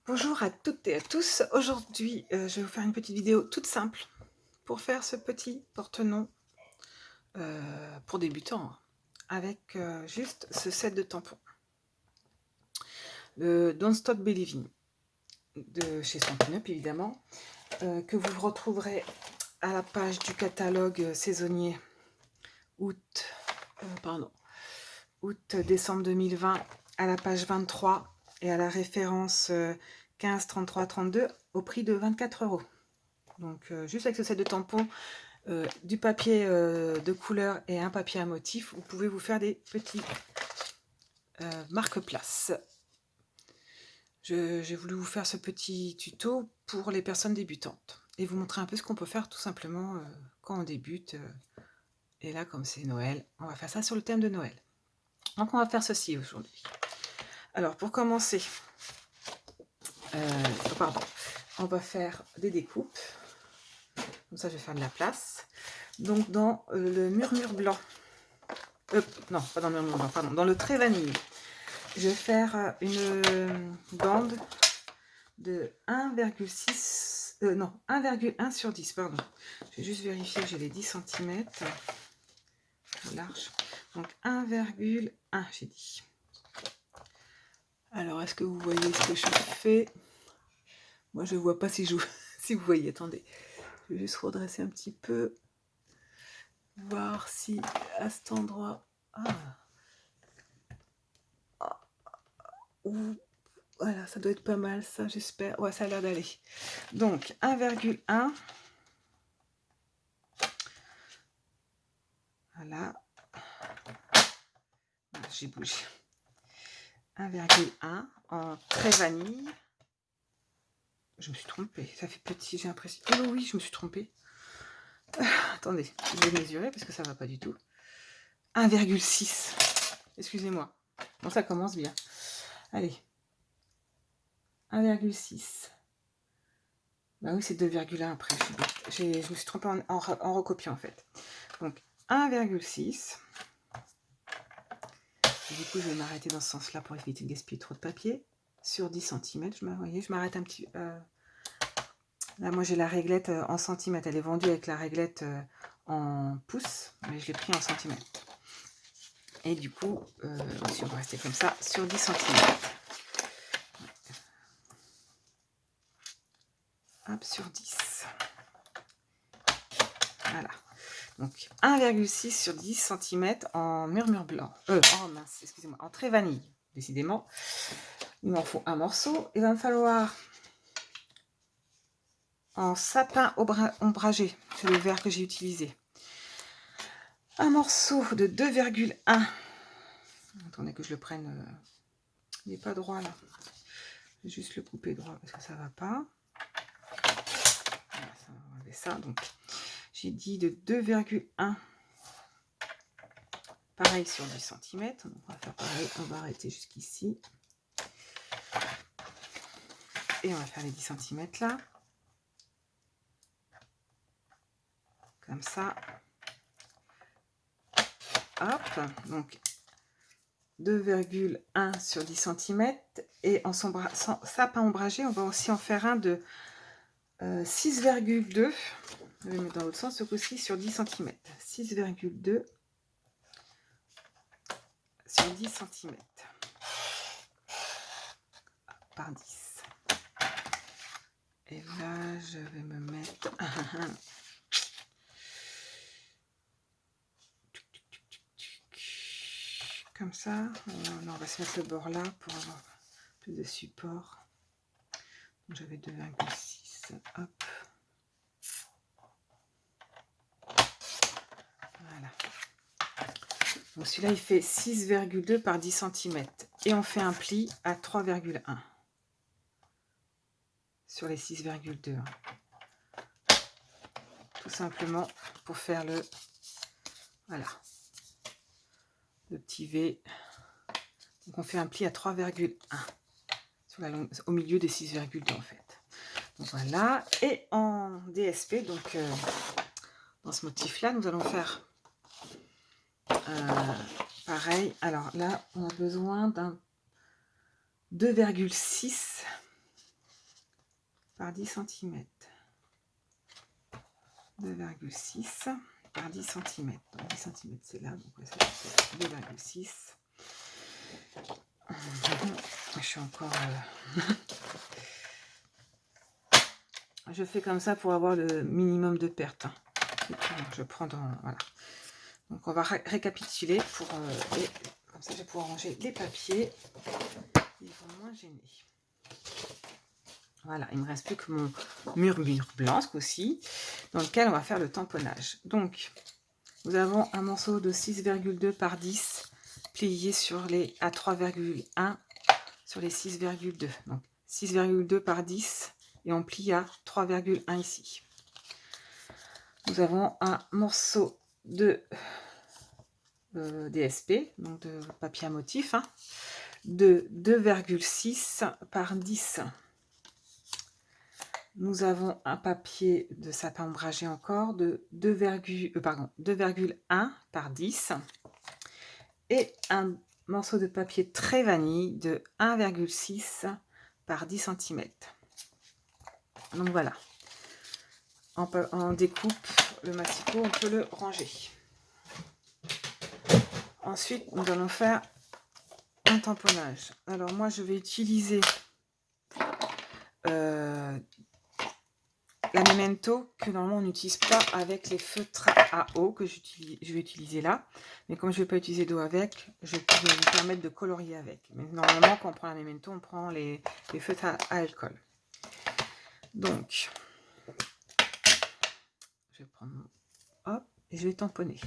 Bonjour à toutes et à tous. Aujourd'hui, je vais vous faire une petite vidéo toute simple pour faire ce petit porte-noms pour débutants, hein, avec juste ce set de tampons. Le Don't Stop Believing de chez Stampin' Up, évidemment, que vous retrouverez à la page du catalogue saisonnier août-décembre 2020 à la page 23 et à la référence 15 33 32 au prix de 24 €. Donc juste avec ce set de tampons, du papier de couleur et un papier à motif, vous pouvez vous faire des petits marque-place. J'ai voulu vous faire ce petit tuto pour les personnes débutantes et vous montrer un peu ce qu'on peut faire tout simplement quand on débute. Et là, comme c'est Noël, on va faire ça sur le thème de Noël. Donc on va faire ceci aujourd'hui. Alors pour commencer, on va faire des découpes. Comme ça, je vais faire de la place. Donc dans le murmure blanc, non, pas dans le murmure blanc, pardon, dans le trait vanille, je vais faire une bande de 1,6, non, 1,1 sur 10, pardon. Je vais juste vérifier que j'ai les 10 cm large. Donc 1,1, j'ai dit. Alors, est-ce que vous voyez ce que je fais? Moi, je ne vois pas si, si vous voyez. Attendez, je vais juste redresser un petit peu. Voir si à cet endroit... Voilà, ça doit être pas mal, ça, j'espère. Ouais, ça a l'air d'aller. Donc, 1,1. Voilà. J'ai bougé. 1,1 en trait vanille. Je me suis trompée. Ça fait petit, j'ai l'impression. Oh oui, je me suis trompée. Attendez, je vais mesurer parce que ça va pas du tout. 1,6. Excusez-moi. Bon, ça commence bien. Allez. 1,6. Bah oui, c'est 2,1 après. Je me suis trompée en recopiant en fait. Donc 1,6. Du coup, je vais m'arrêter dans ce sens-là pour éviter de gaspiller trop de papier. Sur 10 cm, je m'arrête un petit... Là, moi, j'ai la réglette en centimètres. Elle est vendue avec la réglette en pouces, mais je l'ai pris en centimètres. Et du coup, si on va rester comme ça, sur 10 cm. Hop, sur 10. Voilà. Donc, 1,6 sur 10 cm en murmure blanc. Oh mince, excusez-moi, en trait vanille, décidément. Il m'en faut un morceau. Il va me falloir en sapin ombragé, c'est le vert que j'ai utilisé. Un morceau de 2,1. Attendez que je le prenne. Il n'est pas droit là. Je vais juste le couper droit parce que ça va pas. Voilà, ça va enlever ça. Donc, j'ai dit de 2,1. Pareil sur 10 cm. On va faire pareil. On va arrêter jusqu'ici. Et on va faire les 10 cm là. Comme ça. Hop. Donc, 2,1 sur 10 cm. Et en sapin ombragé, on va aussi en faire un de 6,2. Je vais mettre dans l'autre sens ce coup-ci sur 10 cm. 6,2 sur 10 cm. Par 10. Et là, je vais me mettre... Comme ça. On va se mettre le bord là pour avoir plus de support. J'avais 2,6. Hop. Voilà. Donc celui-là, il fait 6,2 par 10 cm. Et on fait un pli à 3,1 sur les 6,2. Tout simplement pour faire le... Voilà. Le petit V. Donc on fait un pli à 3,1 sur la longue, au milieu des 6,2 en fait. Donc voilà. Et en DSP, donc dans ce motif-là, nous allons faire pareil. Alors là, on a besoin d'un 2,6 par 10 cm. 2,6 par 10 cm. Donc 10 cm c'est là, donc ça fait 2,6. Je suis encore... je fais comme ça pour avoir le minimum de perte. Je prends dans... Voilà. Donc on va récapituler pour... et comme ça je vais pouvoir ranger les papiers. Ils vont moins gêner. Voilà, il ne me reste plus que mon murmure blanc aussi, dans lequel on va faire le tamponnage. Donc, nous avons un morceau de 6,2 par 10 plié sur les à 3,1 sur les 6,2. Donc 6,2 par 10 et on plie à 3,1 ici. Nous avons un morceau de DSP, donc de papier à motif, hein, de 2,6 par 10. Nous avons un papier de sapin ombragé encore de 2,1 par 10 et un morceau de papier très vanille de 1,6 par 10 cm. Donc voilà, on découpe le massicot, on peut le ranger. Ensuite, nous allons faire un tamponnage. Alors moi, je vais utiliser la Memento que normalement on n'utilise pas avec les feutres à eau que je vais utiliser là. Mais comme je ne vais pas utiliser d'eau avec, je peux me permettre de colorier avec. Mais normalement, quand on prend la Memento, on prend les feutres à alcool. Donc, je vais prendre mon... Hop, et je vais tamponner.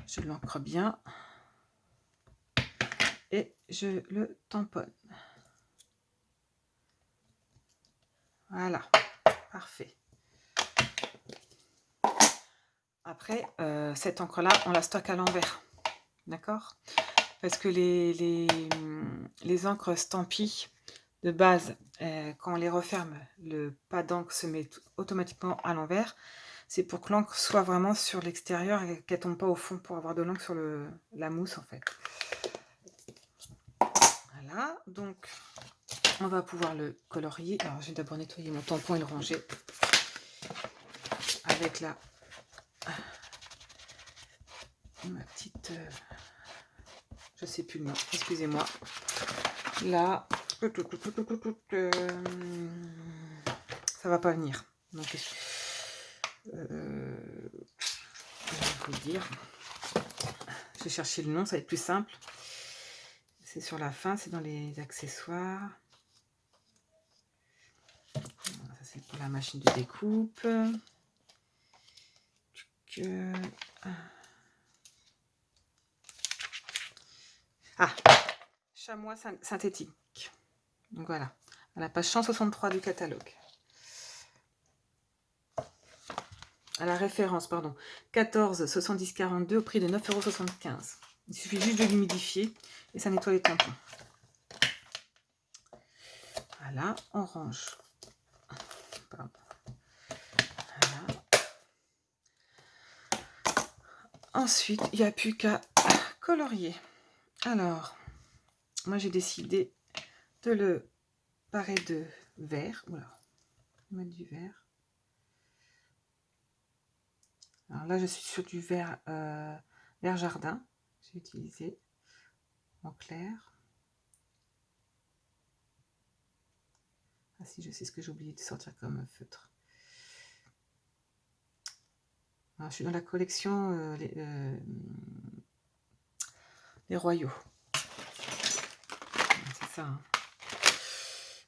Je l'ancre bien. Et je le tamponne. Voilà, parfait. Après, cette encre-là, on la stocke à l'envers. D'accord? Parce que les encres Stampy de base, quand on les referme, le pas d'encre se met automatiquement à l'envers. C'est pour que l'encre soit vraiment sur l'extérieur et qu'elle ne tombe pas au fond pour avoir de l'encre sur la mousse en fait. Voilà, donc on va pouvoir le colorier. Alors je vais d'abord nettoyer mon tampon et le ranger avec ma petite... je sais plus le nom, excusez-moi. Là, ça va pas venir. Donc, je vais vous le dire. Je vais chercher le nom, ça va être plus simple. C'est sur la fin, c'est dans les accessoires. Voilà, ça c'est pour la machine de découpe. Ah, chamois synthétique. Donc voilà, à la page 163 du catalogue. À la référence, pardon, 14 70 42 au prix de 9,75 €. Il suffit juste de l'humidifier et ça nettoie les tampons. Voilà, on range. Pardon. Voilà. Ensuite, il n'y a plus qu'à colorier. Alors, moi j'ai décidé de le parer de vert. Oula, mettre du vert. Alors là, je suis sur du vert, vert jardin. J'ai utilisé en clair. Ah si, je sais ce que j'ai oublié de sortir comme feutre. Alors, je suis dans la collection les Royaux. C'est ça. Hein.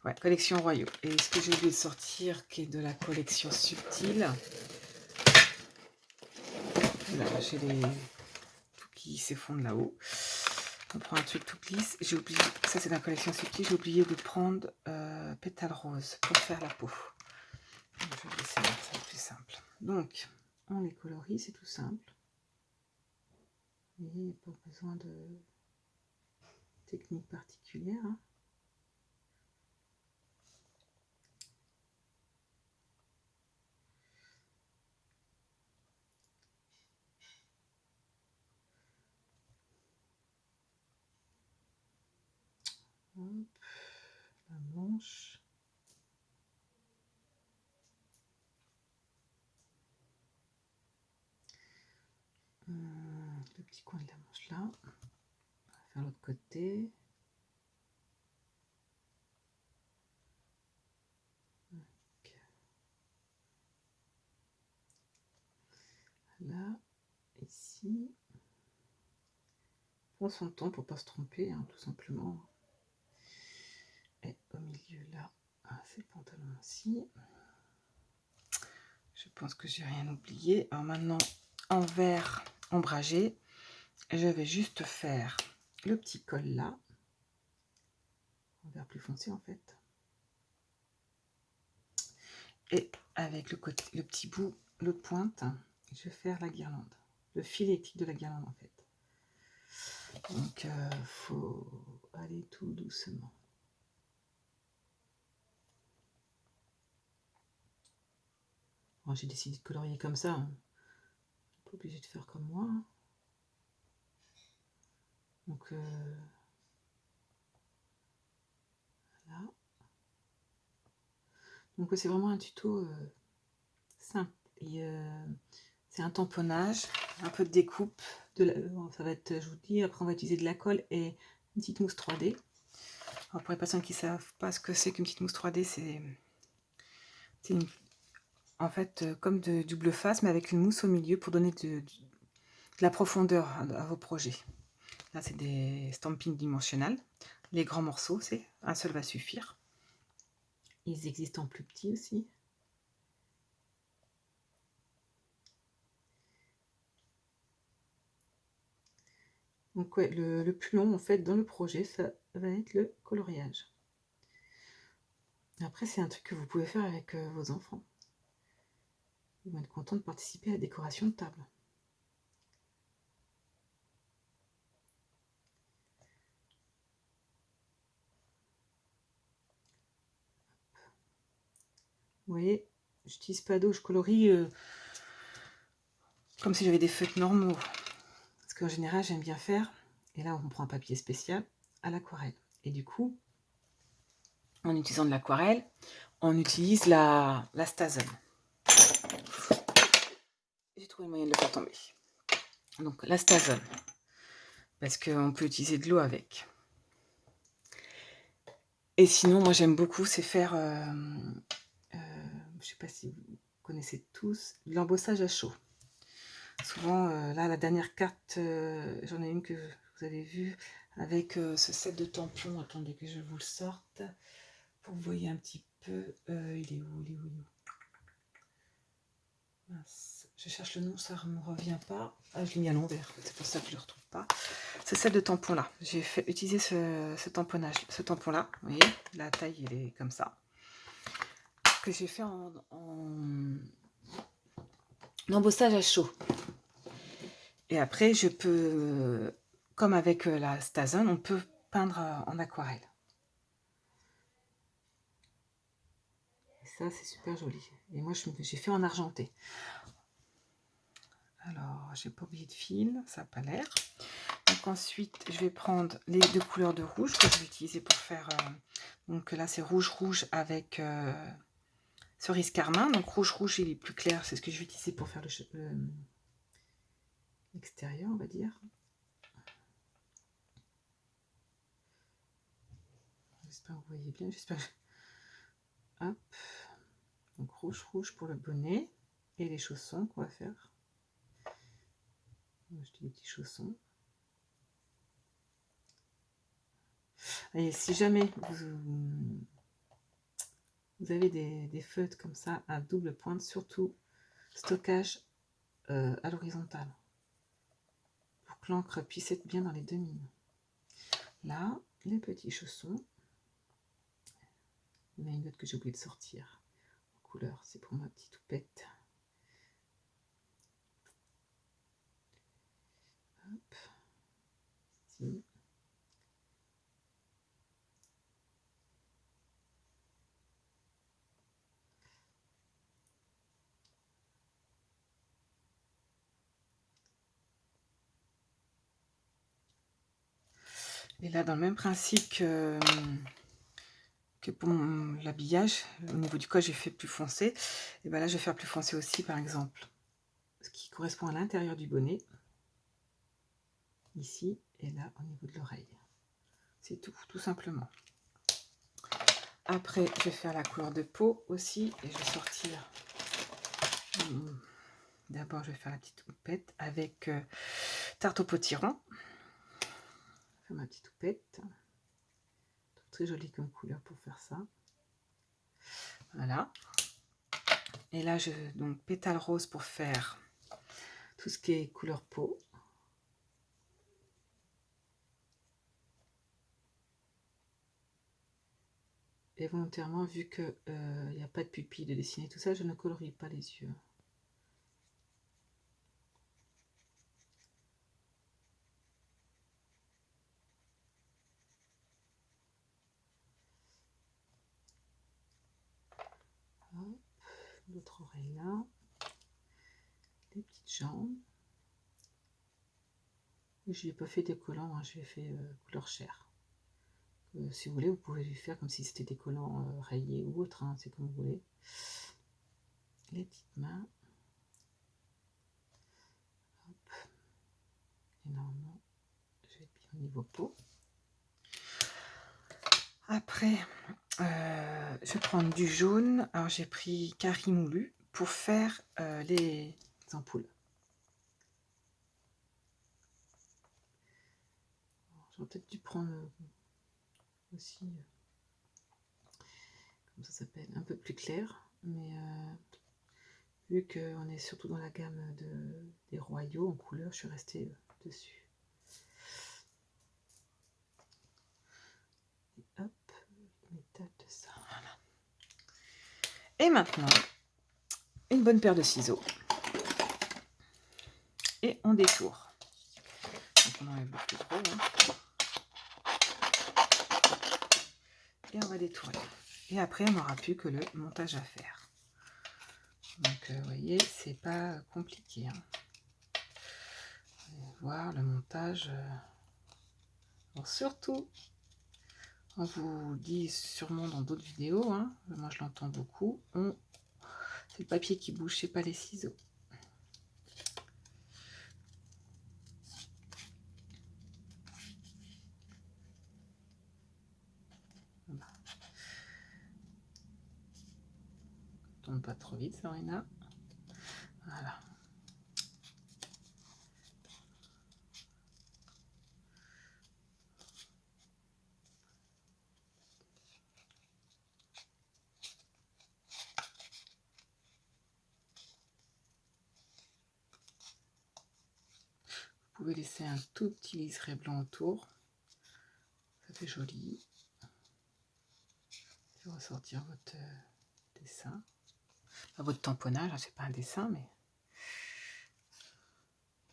Ouais, collection Royaux. Et ce que j'ai oublié de sortir, qui est de la collection Subtile. Là, j'ai les tout qui s'effondrent là-haut. On prend un truc tout lisse. J'ai oublié, ça c'est de la collection Subtile. J'ai oublié de prendre pétale rose pour faire la peau. Donc, je vais essayer, ça va être plus simple. Donc, on les colorie, c'est tout simple. Et il n'y a pas besoin de technique particulière. Hein. Hop, la manche. coin de la manche là. On va faire l'autre côté. Là, ici. Prends son temps pour pas se tromper, hein, tout simplement. Et au milieu là, c'est le pantalon aussi. Je pense que j'ai rien oublié. Alors maintenant, en vert ombragé, je vais juste faire le petit col là, en vert plus foncé en fait. Et avec le petit bout, l'autre pointe, je vais faire la guirlande, le fil électrique de la guirlande en fait. Donc faut aller tout doucement. Bon, j'ai décidé de colorier comme ça, hein. Pas obligé de faire comme moi, hein. Donc voilà. Donc c'est vraiment un tuto simple. C'est un tamponnage, un peu de découpe, ça va être, je vous dis, après on va utiliser de la colle et une petite mousse 3D. Alors pour les personnes qui ne savent pas ce que c'est qu'une petite mousse 3D, c'est en fait comme du double face, mais avec une mousse au milieu pour donner de la profondeur à vos projets. Là, c'est des stampings dimensionnels. Les grands morceaux, c'est un seul va suffire. Ils existent en plus petits aussi. Donc ouais, le plus long en fait dans le projet, ça va être le coloriage. Après, c'est un truc que vous pouvez faire avec vos enfants. Ils vont être contents de participer à la décoration de table. Vous voyez, j'utilise pas d'eau, je colorie comme si j'avais des feutres normaux. Parce qu'en général, j'aime bien faire, et là on prend un papier spécial, à l'aquarelle. Et du coup, en utilisant de l'aquarelle, on utilise la Stazen. J'ai trouvé le moyen de le faire tomber. Donc la Stazen, parce qu'on peut utiliser de l'eau avec. Et sinon, moi j'aime beaucoup, c'est faire, je sais pas si vous connaissez tous, de l'embossage à chaud. Souvent, là, la dernière carte, j'en ai une que vous avez vue, avec ce set de tampons. Attendez que je vous le sorte, pour que vous voyez un petit peu. Il est où? Mince, je cherche le nom, ça ne me revient pas. Ah, je l'ai mis à l'envers, c'est pour ça que je ne le retrouve pas. Ce set de tampons là, j'ai utilisé ce tamponnage, ce tampon là, vous voyez, la taille elle est comme ça, que j'ai fait en embossage à chaud. Et après, je peux, comme avec la Stazen, on peut peindre en aquarelle. Et ça, c'est super joli. Et moi, j'ai fait en argenté. Alors, j'ai pas oublié de fil, ça n'a pas l'air. Donc ensuite, je vais prendre les deux couleurs de rouge que je vais utiliser pour faire... donc là, c'est rouge avec cerise carmin. Donc rouge, il est plus clair. C'est ce que je vais utiliser pour faire l'extérieur, on va dire. J'espère que vous voyez bien. J'espère. Hop. Donc rouge pour le bonnet. Et les chaussons qu'on va faire. Je dis les petits chaussons. Et si jamais vous avez des feutres comme ça à double pointe, surtout stockage à l'horizontale, pour que l'encre puisse être bien dans les deux mines. Là, les petits chaussons. Il y en a une autre que j'ai oublié de sortir. En couleur, c'est pour ma petite toupette. Hop. Ici. Et là, dans le même principe que pour l'habillage, au niveau du col, j'ai fait plus foncé. Et bien là, je vais faire plus foncé aussi, par exemple, ce qui correspond à l'intérieur du bonnet. ici et là au niveau de l'oreille. C'est tout simplement. Après, je vais faire la couleur de peau aussi et je vais sortir. D'abord, je vais faire la petite houppette avec tarte au potiron. Je vais faire ma petite houppette. Très jolie comme couleur pour faire ça. Voilà. Et là, donc pétale rose pour faire tout ce qui est couleur peau. Et volontairement, vu qu'il n'y a pas de pupille de dessiner tout ça, je ne colorie pas les yeux. L'autre oreille là. Les petites jambes. Je n'ai pas fait des collants, hein, je l'ai fait couleur chair. Si vous voulez, vous pouvez lui faire comme si c'était des collants rayés ou autre, hein, c'est comme vous voulez. Les petites mains. Hop. Et normalement, je vais être bien au niveau peau. Après, je vais prendre du jaune. Alors, j'ai pris Carré Moulu pour faire les ampoules. J'aurais peut-être dû prendre aussi, comment ça s'appelle, un peu plus clair, mais vu qu'on est surtout dans la gamme des royaux en couleur, je suis restée dessus. Et hop, méthode de ça, voilà. Et maintenant, une bonne paire de ciseaux. Et on détourne. Donc on enlève le plus gros. Hein. Et on va détourer. Et après, on n'aura plus que le montage à faire. Donc, vous voyez, c'est pas compliqué. Hein. Vous allez voir le montage. Bon, surtout, on vous dit sûrement dans d'autres vidéos, hein, moi je l'entends beaucoup, c'est le papier qui bouge, c'est pas les ciseaux. Voilà. Tourne pas trop vite, Sabrina. Voilà. Vous pouvez laisser un tout petit liseré blanc autour. Ça fait joli. Je vais ressortir votre dessin. Enfin, votre tamponnage, c'est pas un dessin, mais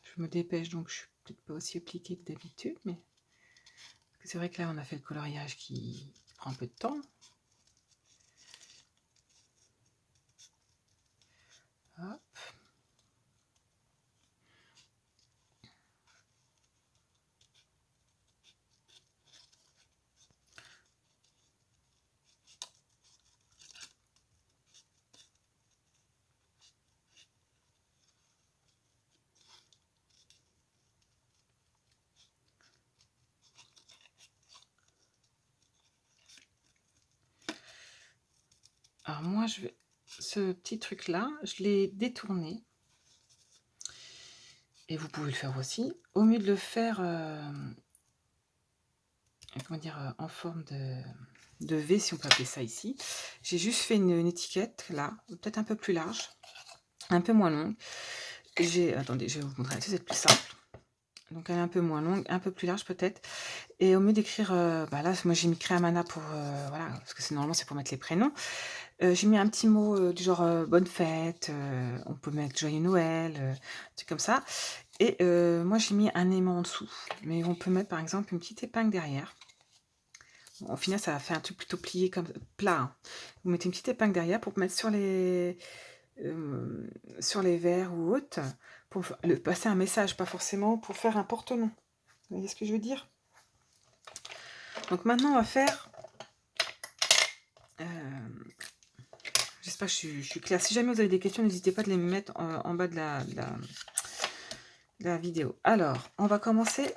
je me dépêche, donc je suis peut-être pas aussi appliquée que d'habitude, mais c'est vrai que là on a fait le coloriage qui prend un peu de temps. Hop. Alors moi, ce petit truc-là, je l'ai détourné. Et vous pouvez le faire aussi. Au mieux de le faire comment dire, en forme de V, si on peut appeler ça ici, j'ai juste fait une étiquette, là, peut-être un peu plus large, un peu moins longue. Attendez, je vais vous montrer, c'est plus simple. Donc elle est un peu moins longue, un peu plus large peut-être. Et au mieux d'écrire, là, moi j'ai mis Créamana pour, voilà, parce que normalement c'est pour mettre les prénoms. J'ai mis un petit mot du genre bonne fête, on peut mettre joyeux Noël, un truc comme ça. Et moi j'ai mis un aimant en dessous. Mais on peut mettre par exemple une petite épingle derrière. Bon, au final ça va faire un truc plutôt plié comme plat. Hein. Vous mettez une petite épingle derrière pour mettre sur les verres ou autres, pour passer un message, pas forcément pour faire un porte-nom. Vous voyez ce que je veux dire? Donc maintenant on va faire... J'espère que je suis claire. Si jamais vous avez des questions, n'hésitez pas à les mettre en bas de la vidéo. Alors, on va commencer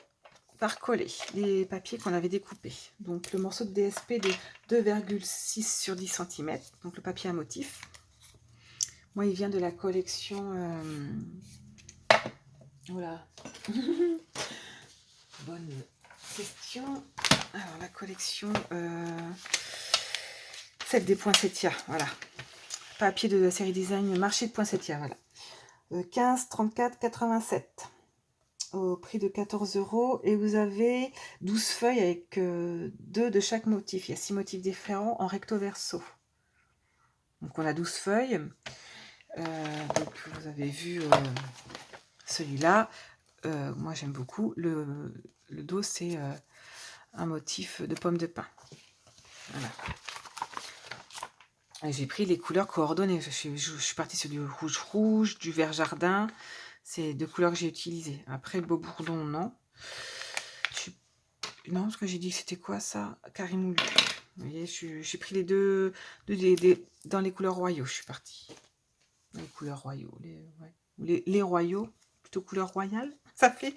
par coller les papiers qu'on avait découpés. Donc le morceau de DSP de 2,6 sur 10 cm, donc le papier à motif. Moi, il vient de la collection... Voilà. Bonne question. Alors, la collection... celle des poinsettias, voilà. Papier de la série design Marché de Poinsettias, voilà. 15, 34, 87. Au prix de 14 € et vous avez 12 feuilles avec 2 de chaque motif. Il y a 6 motifs différents en recto verso. Donc on a 12 feuilles. Donc vous avez vu celui-là. Moi j'aime beaucoup. Le dos c'est un motif de pomme de pin. Voilà. J'ai pris les couleurs coordonnées. Je suis partie sur du rouge, du vert jardin. C'est 2 couleurs que j'ai utilisées. Après, beau bourdon, non. Non, parce que j'ai dit que c'était quoi ça? Carimoulu. Vous voyez, j'ai pris les deux dans les couleurs royaux. Je suis partie. Dans les couleurs royaux. Les royaux, plutôt couleur royale, ça fait.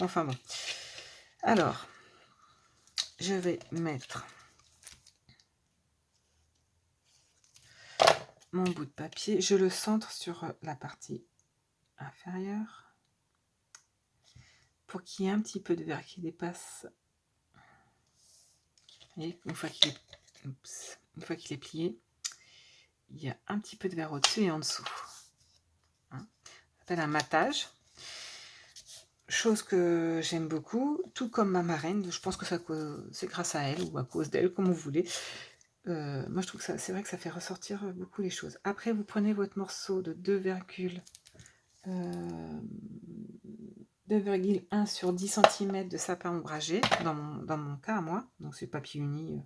Enfin bon. Alors, je vais mettre mon bout de papier. Je le centre sur la partie inférieure pour qu'il y ait un petit peu de verre qui dépasse. Vous voyez, une fois qu'il est plié, il y a un petit peu de verre au-dessus et en dessous. Hein, ça s'appelle un matage. Chose que j'aime beaucoup, tout comme ma marraine. Je pense que c'est grâce à elle ou à cause d'elle, comme vous voulez. Moi, je trouve que c'est vrai que ça fait ressortir beaucoup les choses. Après, vous prenez votre morceau de 2,1 sur 10 cm de sapin ombragé, dans mon cas à moi. Donc, c'est papier uni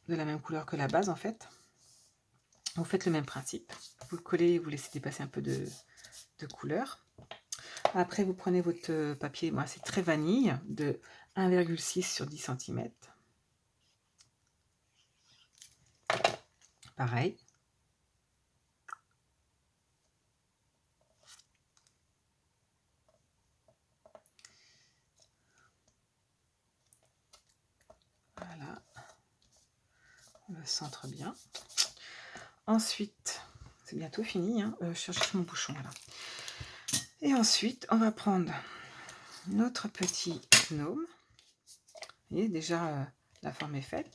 de la même couleur que la base, en fait. Vous faites le même principe. Vous le collez et vous laissez dépasser un peu de couleur. Après, vous prenez votre papier, moi c'est très vanille, de 1,6 sur 10 cm. Pareil. Voilà. On le centre bien. Ensuite, c'est bientôt fini, hein. Je cherche juste mon bouchon, là. Et ensuite, on va prendre notre petit gnome. Vous voyez, déjà, la forme est faite.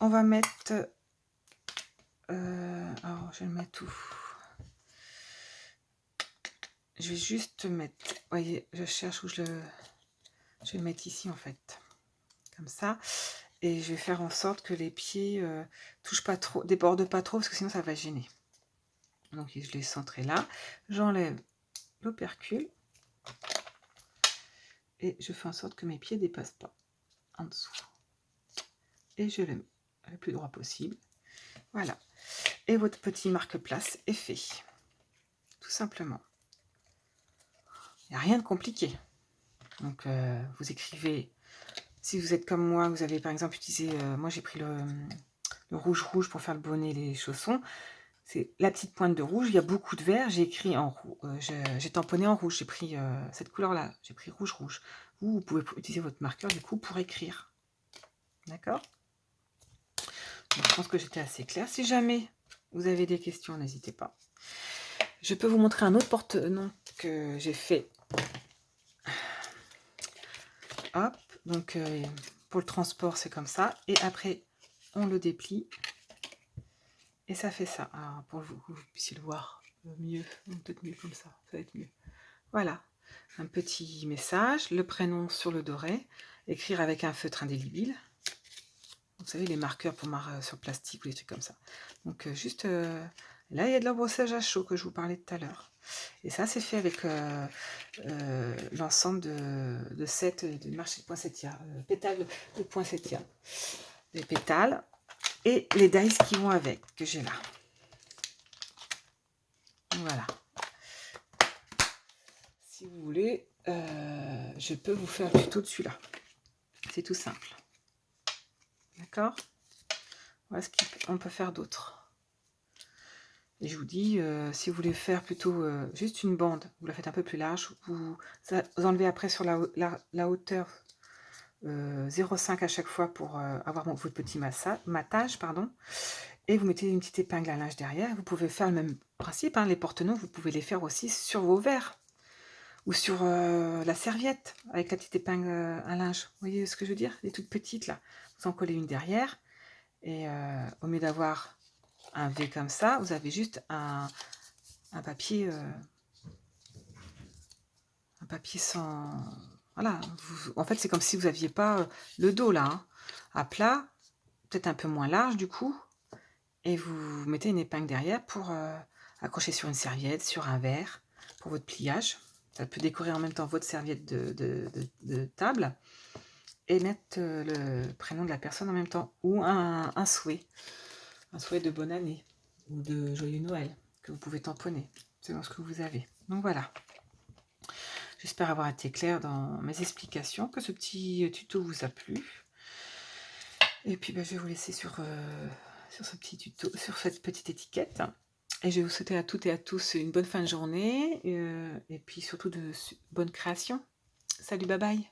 On va mettre... alors, je vais le mettre où? Je vais juste mettre... Vous voyez, je cherche où je vais le mettre ici, en fait. Comme ça. Et je vais faire en sorte que les pieds touchent pas trop, débordent pas trop, parce que sinon ça va gêner. Donc je l'ai centré là. J'enlève l'opercule. Et je fais en sorte que mes pieds ne dépassent pas en dessous. Et je le mets le plus droit possible. Voilà. Et votre petit marque-place est fait. Tout simplement. Il n'y a rien de compliqué. Donc vous écrivez, si vous êtes comme moi, vous avez par exemple utilisé, moi j'ai pris le rouge pour faire le bonnet et les chaussons. C'est la petite pointe de rouge, il y a beaucoup de vert, j'ai écrit en rouge, j'ai tamponné en rouge, j'ai pris cette couleur-là, j'ai pris rouge. Vous pouvez utiliser votre marqueur du coup pour écrire. D'accord? Je pense que j'étais assez claire. Si jamais vous avez des questions, n'hésitez pas. Je peux vous montrer un autre porte-nom que j'ai fait. Hop, donc pour le transport, c'est comme ça. Et après, on le déplie. Et ça fait ça. Alors, pour que vous puissiez le voir mieux, peut-être mieux comme ça, ça va être mieux. Voilà, un petit message, le prénom sur le doré, écrire avec un feutre indélébile. Vous savez, les marqueurs pour sur plastique ou des trucs comme ça. Donc juste, là, il y a de l'embrossage à chaud que je vous parlais tout à l'heure. Et ça, c'est fait avec l'ensemble de sets de marché de poinsettia, pétales de poinsettia. Les pétales et les dice qui vont avec, que j'ai là. Voilà. Si vous voulez, je peux vous faire le tuto de celui-là. C'est tout simple. D'accord? Voilà ce qu'on peut faire d'autre. Et je vous dis, si vous voulez faire plutôt juste une bande, vous la faites un peu plus large, vous enlevez après sur la hauteur 0,5 à chaque fois pour avoir votre petit matage, pardon. Et vous mettez une petite épingle à linge derrière. Vous pouvez faire le même principe, hein, les porte-noix, vous pouvez les faire aussi sur vos verres ou sur la serviette avec la petite épingle à linge. Vous voyez ce que je veux dire? Les toutes petites là. Vous en collez une derrière et au lieu d'avoir un V comme ça, vous avez juste un papier sans... Voilà, en fait c'est comme si vous n'aviez pas le dos là, hein, à plat, peut-être un peu moins large du coup, et vous mettez une épingle derrière pour accrocher sur une serviette, sur un verre, pour votre pliage. Ça peut décorer en même temps votre serviette de table et mettre le prénom de la personne en même temps, ou un souhait de bonne année ou de joyeux Noël que vous pouvez tamponner selon ce que vous avez. Donc voilà. J'espère avoir été claire dans mes explications, que ce petit tuto vous a plu. Et puis je vais vous laisser sur ce petit tuto, sur cette petite étiquette. Et je vais vous souhaiter à toutes et à tous une bonne fin de journée et puis surtout de bonnes créations. Salut, bye bye.